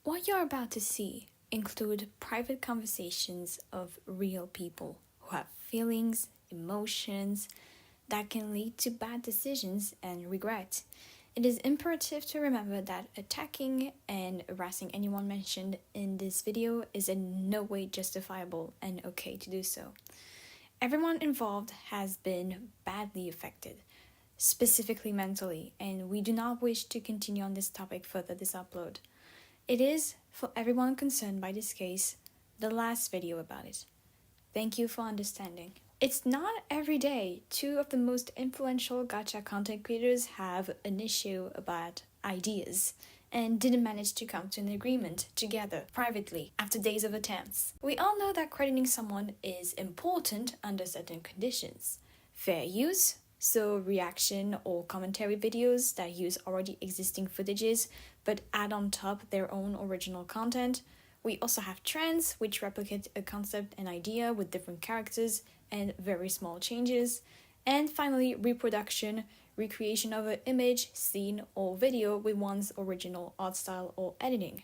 What you're about to see include private conversations of real people who have feelings, emotions that can lead to bad decisions and regret. It is imperative to remember that attacking and harassing anyone mentioned in this video is in no way justifiable and okay to do so. Everyone involved has been badly affected, specifically mentally, and we do not wish to continue on this topic further this upload. It is, for everyone concerned by this case, the last video about it. Thank you for understanding. It's not every day two of the most influential gacha content creators have an issue about ideas and didn't manage to come to an agreement together privately after days of attempts. We all know that crediting someone is important under certain conditions. Fair use, so reaction or commentary videos that use already existing footages but add on top their own original content. We also have trends, which replicate a concept and idea with different characters and very small changes. And finally, reproduction, recreation of an image, scene, or video with one's original art style or editing.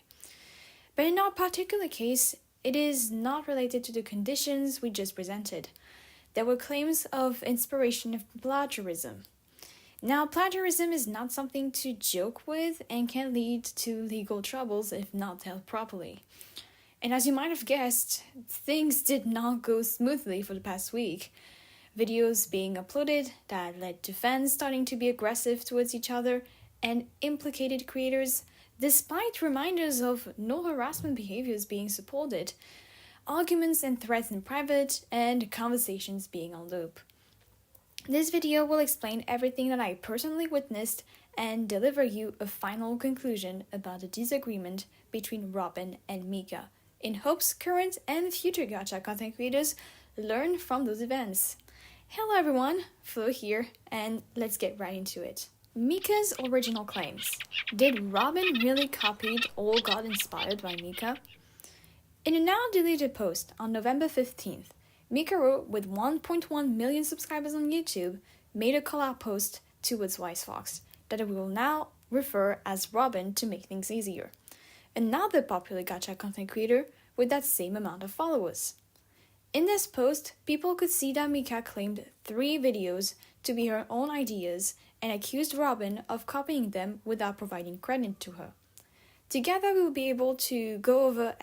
But in our particular case, it is not related to the conditions we just presented. There were claims of inspiration of plagiarism. Now, plagiarism is not something to joke with and can lead to legal troubles if not held properly. And as you might have guessed, things did not go smoothly for the past week. Videos being uploaded that led to fans starting to be aggressive towards each other and implicated creators, despite reminders of no harassment behaviors being supported, arguments and threats in private, and conversations being on loop. This video will explain everything that I personally witnessed and deliver you a final conclusion about the disagreement between Robin and Mika, in hopes current and future gacha content creators learn from those events. Hello everyone, Flo here, and let's get right into it. Mika's original claims. Did Robin really copy or got inspired by Mika? In a now deleted post on November 15th, Mika wrote, with 1.1 million subscribers on YouTube, made a call-out post towards Wise Fox that we will now refer as Robin to make things easier. Another popular gacha content creator with that same amount of followers. In this post, people could see that Mika claimed 3 videos to be her own ideas and accused Robin of copying them without providing credit to her. Together, we will be able to go over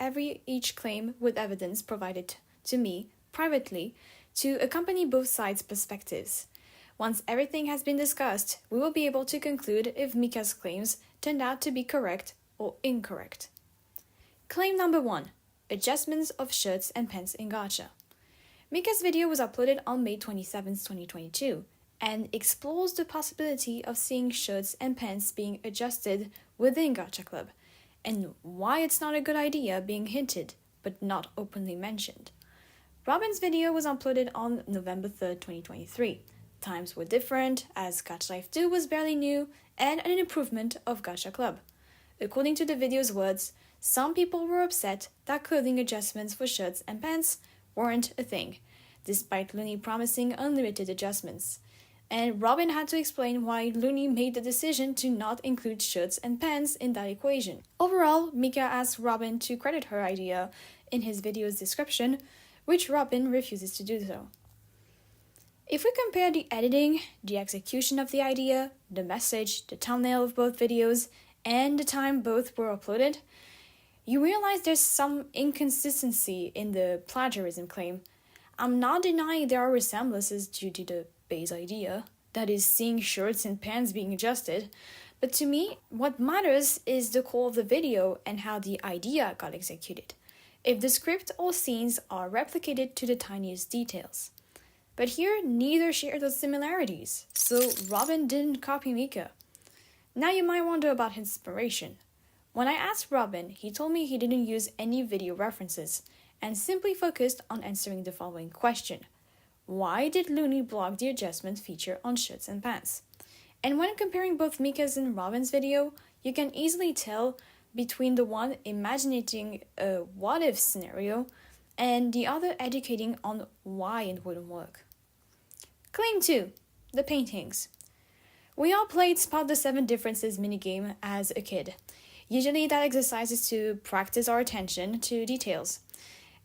each claim with evidence provided to me privately to accompany both sides' perspectives. Once everything has been discussed, we will be able to conclude if Mika's claims turned out to be correct or incorrect. Claim number 1. Adjustments of shirts and pants in gacha. Mika's video was uploaded on May 27, 2022, and explores the possibility of seeing shirts and pants being adjusted within Gacha Club, and why it's not a good idea being hinted, but not openly mentioned. Robin's video was uploaded on November 3rd, 2023. Times were different, as Gacha Life 2 was barely new, and an improvement of Gacha Club. According to the video's words, some people were upset that clothing adjustments for shirts and pants weren't a thing, despite Looney promising unlimited adjustments. And Robin had to explain why Looney made the decision to not include shirts and pants in that equation. Overall, Mika asked Robin to credit her idea in his video's description, which Robin refuses to do so. If we compare the editing, the execution of the idea, the message, the thumbnail of both videos, and the time both were uploaded, you realize there's some inconsistency in the plagiarism claim. I'm not denying there are resemblances due to the base idea, that is, seeing shirts and pants being adjusted, but to me, what matters is the core of the video and how the idea got executed, if the script or scenes are replicated to the tiniest details. But here, neither share those similarities, so Robin didn't copy Mika. Now you might wonder about his inspiration. When I asked Robin, he told me he didn't use any video references and simply focused on answering the following question. Why did Looney block the adjustment feature on shirts and pants? And when comparing both Mika's and Robin's video, you can easily tell between the one imagining a what-if scenario and the other educating on why it wouldn't work. Claim 2. The paintings. We all played Spot the 7 Differences minigame as a kid. Usually that exercise is to practice our attention to details.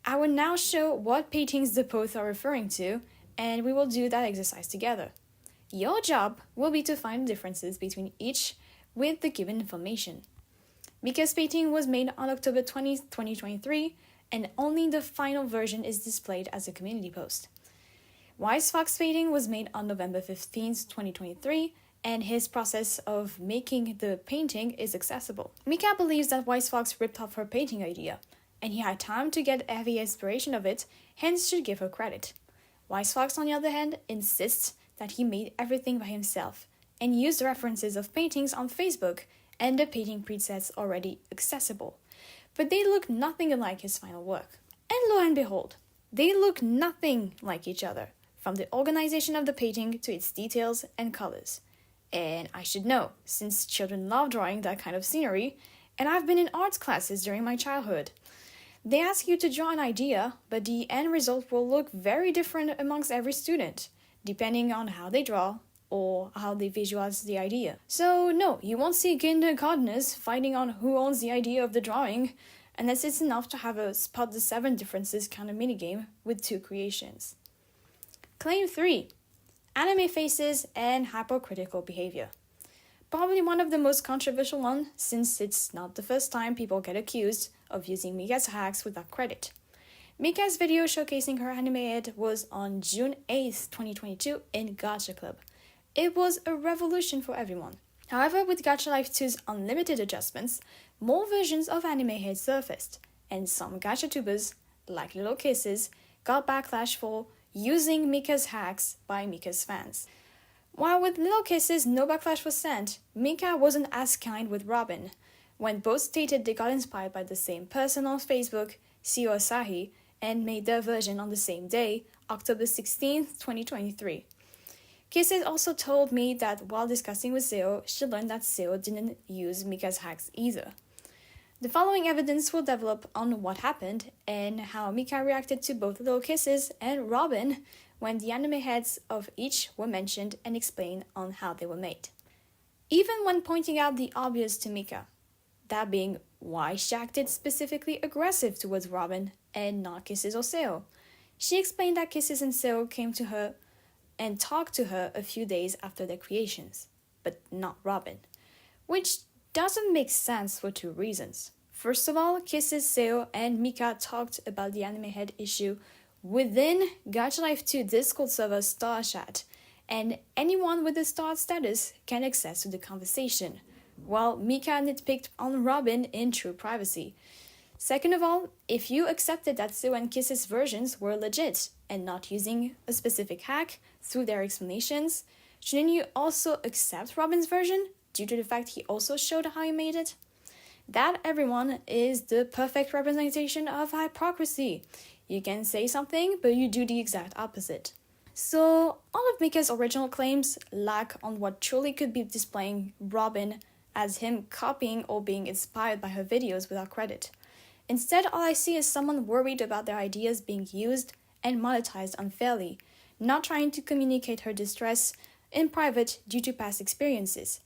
I will now show what paintings the both are referring to, and we will do that exercise together. Your job will be to find differences between each with the given information. Mika's painting was made on October 20th, 2023, and only the final version is displayed as a community post. Wise Fox painting was made on November 15th, 2023, and his process of making the painting is accessible. Mika believes that Wise Fox ripped off her painting idea, and he had time to get heavy inspiration of it, hence should give her credit. Wise Fox, on the other hand, insists that he made everything by himself, and used references of paintings on Facebook and the painting presets already accessible. But they look nothing alike his final work. And lo and behold, they look nothing like each other, from the organization of the painting to its details and colors. And I should know, since children love drawing that kind of scenery, and I've been in arts classes during my childhood. They ask you to draw an idea, but the end result will look very different amongst every student, depending on how they draw or how they visualize the idea. So no, you won't see kindergartners fighting on who owns the idea of the drawing, unless it's enough to have a spot the 7 differences kind of minigame with 2 creations. Claim 3. Anime faces and hypocritical behavior. Probably one of the most controversial ones, since it's not the first time people get accused of using Mika's hacks without credit. Mika's video showcasing her anime head was on June 8th, 2022 in Gacha Club. It was a revolution for everyone. However, with Gacha Life 2's unlimited adjustments, more versions of anime head surfaced, and some gachatubers, like Little Kisses, got backlash for using Mika's hacks by Mika's fans. While with Little Kisses no backlash was sent, Mika wasn't as kind with Robin, when both stated they got inspired by the same person on Facebook, Seo Asahi, and made their version on the same day, October 16th, 2023. Kisses also told me that while discussing with Seo, she learned that Seo didn't use Mika's hacks either. The following evidence will develop on what happened and how Mika reacted to both Little Kisses and Robin when the anime heads of each were mentioned and explained on how they were made. Even when pointing out the obvious to Mika, that being why she acted specifically aggressive towards Robin and not Kisses or Seo, she explained that Kisses and Seo came to her and talked to her a few days after their creations, but not Robin, which doesn't make sense for 2 reasons. First of all, Kisses, Seo, and Mika talked about the anime head issue within Gacha Life 2 Discord server Star Chat, and anyone with a star status can access to the conversation, while Mika nitpicked on Robin in true privacy. Second of all, if you accepted that Seo and Kisses versions were legit and not using a specific hack through their explanations, shouldn't you also accept Robin's version due to the fact he also showed how he made it? That, everyone, is the perfect representation of hypocrisy. You can say something, but you do the exact opposite. So, all of Mika's original claims lack on what truly could be displaying Robin as him copying or being inspired by her videos without credit. Instead, all I see is someone worried about their ideas being used and monetized unfairly, not trying to communicate her distress in private due to past experiences.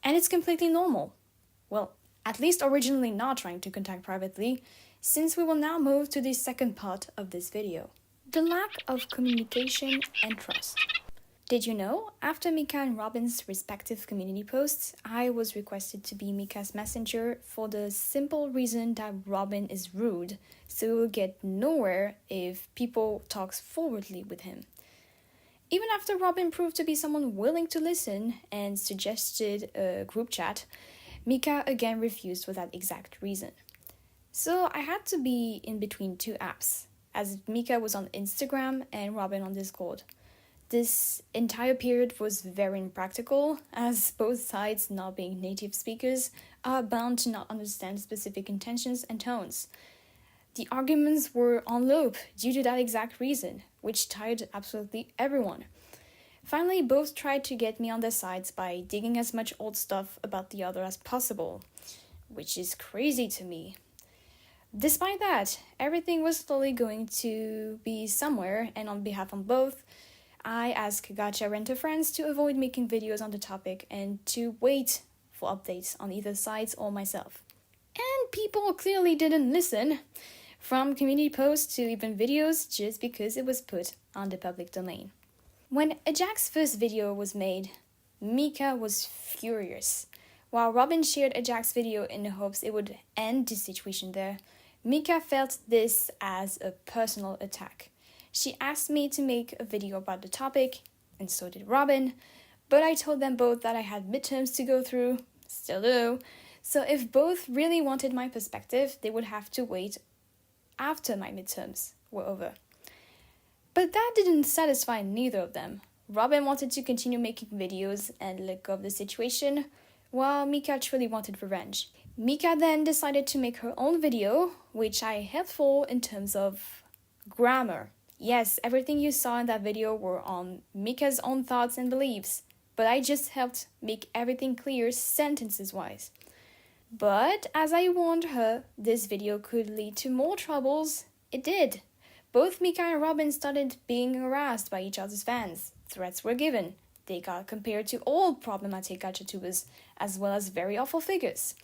And it's completely normal. Well, at least originally not trying to contact privately, since we will now move to the second part of this video. The lack of communication and trust. Did you know, after Mika and Robin's respective community posts, I was requested to be Mika's messenger for the simple reason that Robin is rude, so we will get nowhere if people talk forwardly with him. Even after Robin proved to be someone willing to listen and suggested a group chat, Mika again refused for that exact reason. So I had to be in between 2 apps, as Mika was on Instagram and Robin on Discord. This entire period was very impractical, as both sides, not being native speakers, are bound to not understand specific intentions and tones. The arguments were on loop due to that exact reason, which tired absolutely everyone. Finally, both tried to get me on their sides by digging as much old stuff about the other as possible, which is crazy to me. Despite that, everything was slowly going to be somewhere, and on behalf of both, I asked Gacha Renter friends to avoid making videos on the topic and to wait for updates on either sides or myself. people clearly didn't listen, from community posts to even videos, just because it was put on the public domain. When Ajax's first video was made, Mika was furious. While Robin shared Ajax's video in the hopes it would end the situation there, Mika felt this as a personal attack. She asked me to make a video about the topic, and so did Robin, but I told them both that I had midterms to go through, still do, so if both really wanted my perspective, they would have to wait after my midterms were over. But that didn't satisfy neither of them. Robin wanted to continue making videos and let go of the situation, while Mika truly wanted revenge. Mika then decided to make her own video, which I helped for in terms of grammar. Yes, everything you saw in that video were on Mika's own thoughts and beliefs, but I just helped make everything clear sentences-wise. But as I warned her, this video could lead to more troubles. It did. Both Mika and Robin started being harassed by each other's fans. Threats were given. They got compared to all problematic gachatubers, as well as very awful figures.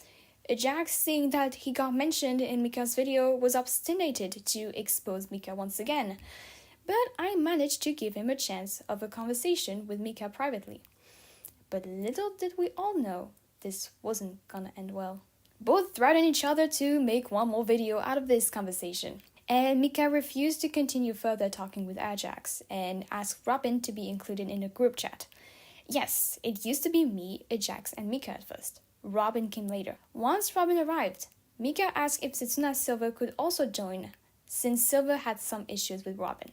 Ajax, seeing that he got mentioned in Mika's video, was obstinated to expose Mika once again. But I managed to give him a chance of a conversation with Mika privately. But little did we all know, this wasn't gonna end well. Both threatened each other to make one more video out of this conversation. And Mika refused to continue further talking with Ajax and asked Robin to be included in a group chat. Yes, it used to be me, Ajax, and Mika at first. Robin came later. Once Robin arrived, Mika asked if Setsuna Silver could also join, since Silver had some issues with Robin.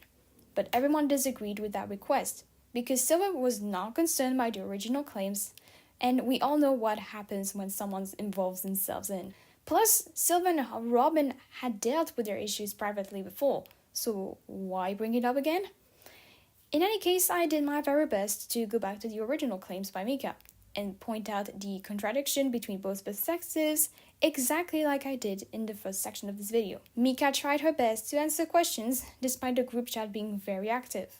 But everyone disagreed with that request, because Silver was not concerned by the original claims, and we all know what happens when someone involves themselves in. Plus, Silver and Robin had dealt with their issues privately before, so why bring it up again? In any case, I did my very best to go back to the original claims by Mika and point out the contradiction between both perspectives, exactly like I did in the first section of this video. Mika tried her best to answer questions, despite the group chat being very active.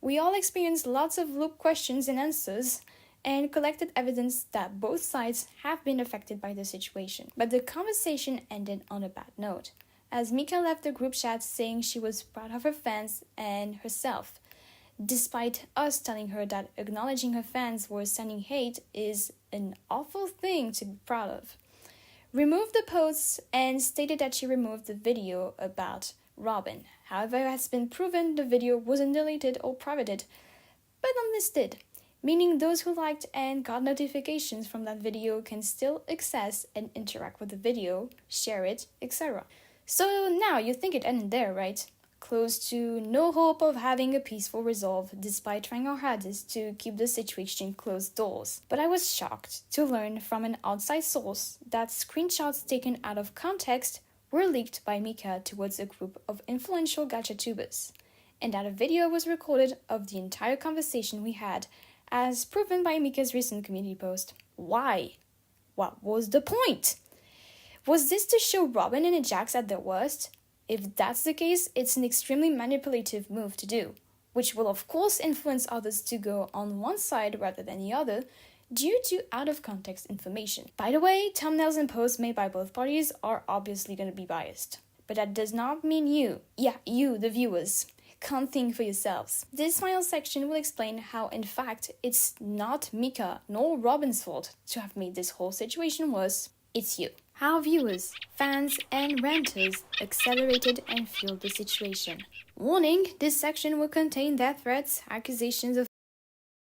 We all experienced lots of loop questions and answers, and collected evidence that both sides have been affected by the situation. But the conversation ended on a bad note, as Mika left the group chat saying she was proud of her fans and herself, despite us telling her that acknowledging her fans were sending hate is an awful thing to be proud of. Removed the posts and stated that she removed the video about Robin. However, it has been proven the video wasn't deleted or privated, but unlisted, meaning those who liked and got notifications from that video can still access and interact with the video, share it, etc. So now you think it ended there, right? Close to no hope of having a peaceful resolve, despite trying our hardest to keep the situation closed doors. But I was shocked to learn from an outside source that screenshots taken out of context were leaked by Mika towards a group of influential gachatubers, and that a video was recorded of the entire conversation we had, as proven by Mika's recent community post. Why? What was the point? Was this to show Robin and Ajax at their worst? If that's the case, it's an extremely manipulative move to do, which will of course influence others to go on one side rather than the other, due to out-of-context information. By the way, thumbnails and posts made by both parties are obviously going to be biased. But that does not mean you, the viewers, can't think for yourselves. This final section will explain how, in fact, it's not Mika nor Robin's fault to have made this whole situation worse. It's you. How viewers, fans, and ranters accelerated and fueled the situation. Warning, this section will contain death threats, accusations of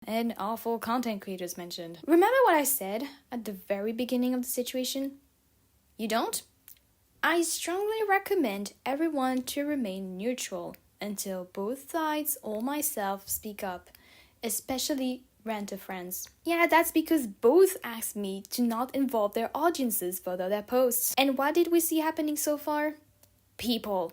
and awful content creators mentioned. Remember what I said at the very beginning of the situation? You don't? I strongly recommend everyone to remain neutral until both sides or myself speak up, especially ranter friends. Yeah, that's because both asked me to not involve their audiences further their posts. And what did we see happening so far? People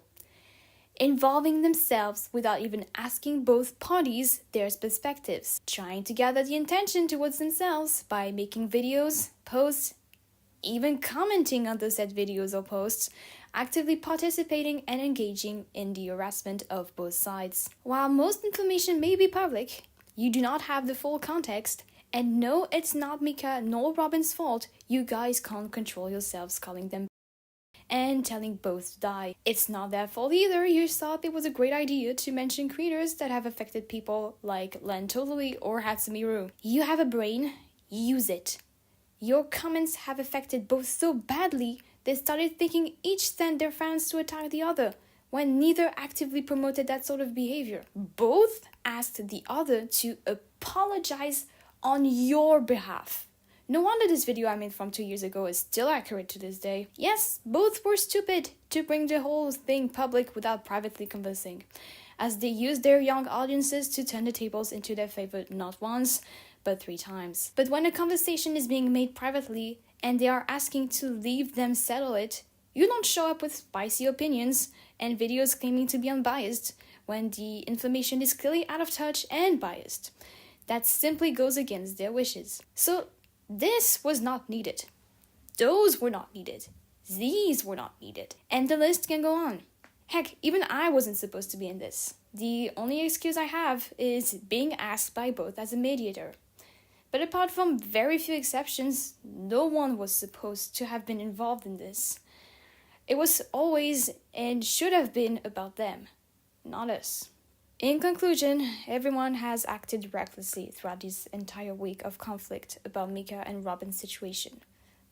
involving themselves without even asking both parties their perspectives, trying to gather the attention towards themselves by making videos, posts, even commenting on the said videos or posts, actively participating and engaging in the harassment of both sides. While most information may be public, you do not have the full context, and no, it's not Mika nor Robin's fault. You guys can't control yourselves calling them and telling both to die. It's not their fault either. You thought it was a great idea to mention creators that have affected people like Len Totally or Hatsumiru. You have a brain, use it. Your comments have affected both so badly they started thinking each sent their fans to attack the other, when neither actively promoted that sort of behavior. Both asked the other to apologize on your behalf. No wonder this video I made from 2 years ago is still accurate to this day. Yes, both were stupid to bring the whole thing public without privately conversing, as they used their young audiences to turn the tables into their favor not once, but 3 times. But when a conversation is being made privately and they are asking to leave them settle it, you don't show up with spicy opinions and videos claiming to be unbiased when the information is clearly out of touch and biased. That simply goes against their wishes. So this was not needed. Those were not needed. These were not needed. And the list can go on. Heck, even I wasn't supposed to be in this. The only excuse I have is being asked by both as a mediator. But apart from very few exceptions, no one was supposed to have been involved in this. It was always and should have been about them, not us. In conclusion, everyone has acted recklessly throughout this entire week of conflict about Mika and Robin's situation.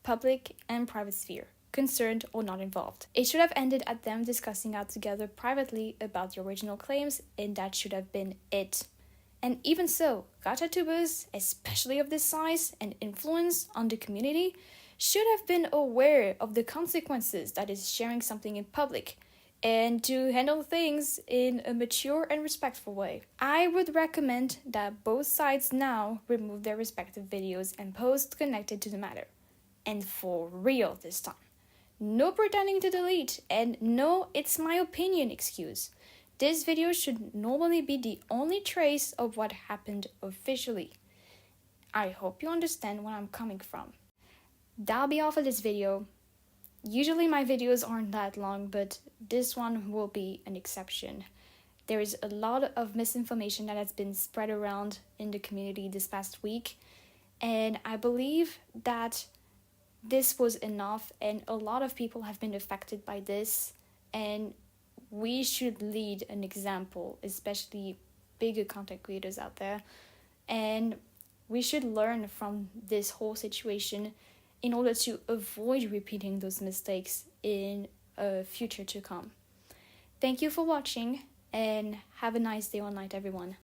Public and private sphere, concerned or not involved. It should have ended at them discussing out together privately about the original claims, and that should have been it. And even so, gachatubers, especially of this size and influence on the community, should have been aware of the consequences that is sharing something in public, and to handle things in a mature and respectful way. I would recommend that both sides now remove their respective videos and posts connected to the matter. And for real this time. No pretending to delete, and no "it's my opinion" excuse. This video should normally be the only trace of what happened officially. I hope you understand where I'm coming from. That'll be all for this video. Usually my videos aren't that long, but this one will be an exception. There is a lot of misinformation that has been spread around in the community this past week, and I believe that this was enough, and a lot of people have been affected by this, and we should lead an example, especially bigger content creators out there, and we should learn from this whole situation in order to avoid repeating those mistakes in a future to come. Thank you for watching, and have a nice day or night, everyone.